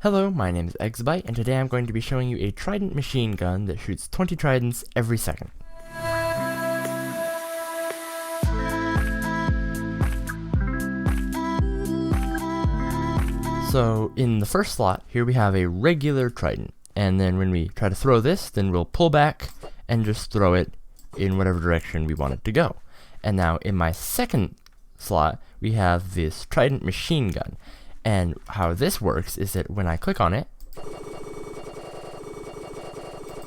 Hello, my name is Exxabite, and today I'm going to be showing you a Trident machine gun that shoots 20 Tridents every second. So, in the first slot, here we have a regular Trident, and then when we try to throw this, then we'll pull back and just throw it in whatever direction we want it to go. And now, in my second slot, we have this Trident machine gun. And how this works is that when I click on it,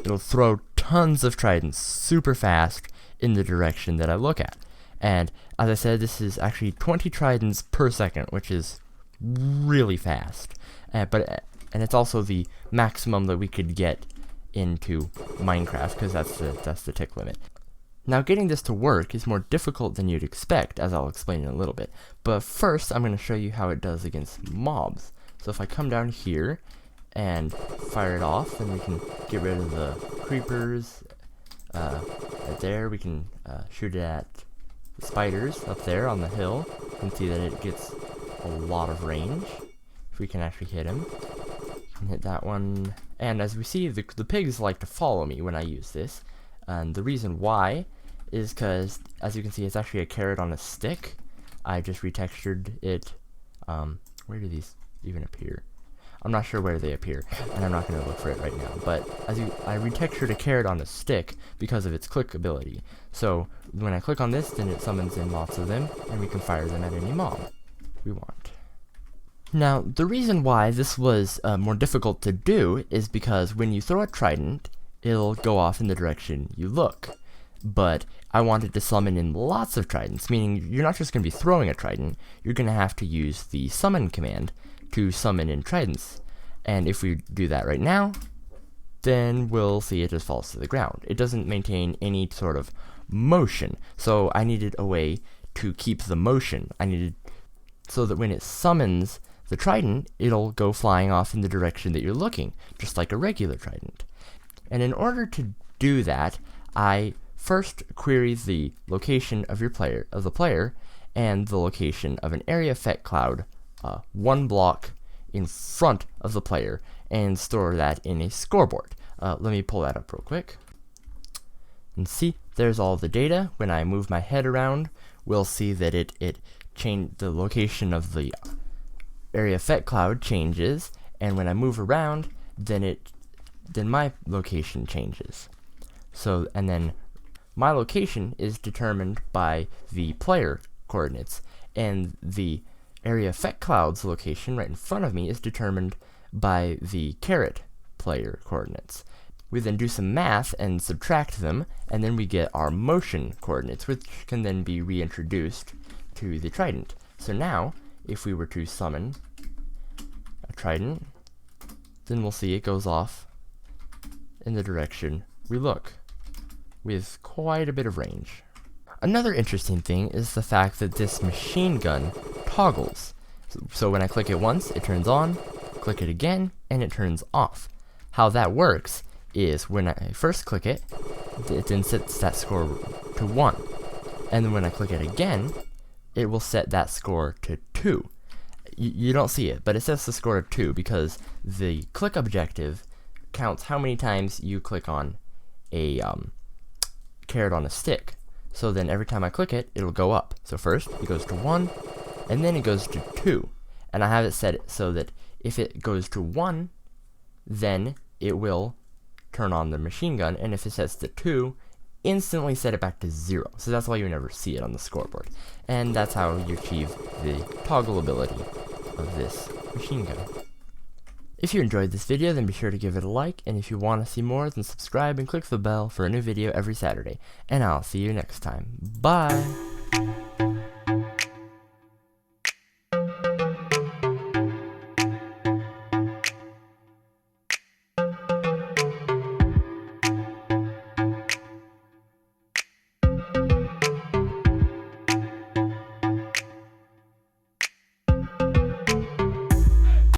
it'll throw tons of Tridents super fast in the direction that I look at. And as I said, this is actually 20 Tridents per second, which is really fast. And it's also the maximum that we could get into Minecraft, because that's the tick limit. Now, getting this to work is more difficult than you'd expect, as I'll explain in a little bit. But first, I'm going to show you how it does against mobs. So if I come down here and fire it off, then we can get rid of the creepers. Right there, we can shoot it at the spiders up there on the hill. You can see that it gets a lot of range. If we can actually hit him. You can hit that one. And as we see, the pigs like to follow me when I use this. And the reason why is because, as you can see, it's actually a carrot on a stick. I just retextured it. Where do these even appear? I'm not sure where they appear, and I'm not going to look for it right now. But I retextured a carrot on a stick because of its click ability. So when I click on this, then it summons in lots of them, and we can fire them at any mob we want. Now, the reason why this was more difficult to do is because when you throw a Trident, it'll go off in the direction you look. But I wanted to summon in lots of Tridents, meaning you're not just going to be throwing a Trident, you're going to have to use the summon command to summon in Tridents. And if we do that right now, then we'll see it just falls to the ground. It doesn't maintain any sort of motion, so I needed a way to keep the motion. I needed so that when it summons the Trident, it'll go flying off in the direction that you're looking, just like a regular Trident. And in order to do that, I first query the location of the player, and the location of an area effect cloud, one block in front of the player, and store that in a scoreboard. Let me pull that up real quick. And see, there's all the data. When I move my head around, we'll see that it changed the location of the area effect cloud changes, and when I move around, then my location changes. So, and then my location is determined by the player coordinates, and the area effect cloud's location right in front of me is determined by the carrot player coordinates. We then do some math and subtract them, and then we get our motion coordinates, which can then be reintroduced to the Trident. So now, if we were to summon a Trident, then we'll see it goes off in the direction we look, with quite a bit of range. Another interesting thing is the fact that this machine gun toggles. So when I click it once, it turns on, click it again, and it turns off. How that works is when I first click it, it then sets that score to 1. And then when I click it again, it will set that score to 2. You don't see it, but it sets the score to 2 because the click objective counts how many times you click on a carrot on a stick. So then every time I click it, it'll go up. So first it goes to 1, and then it goes to 2. And I have it set so that if it goes to 1, then it will turn on the machine gun, and if it sets to 2, instantly set it back to 0. So that's why you never see it on the scoreboard. And that's how you achieve the toggle ability of this machine gun. If you enjoyed this video, then be sure to give it a like, and if you want to see more, then subscribe and click the bell for a new video every Saturday. And I'll see you next time. Bye!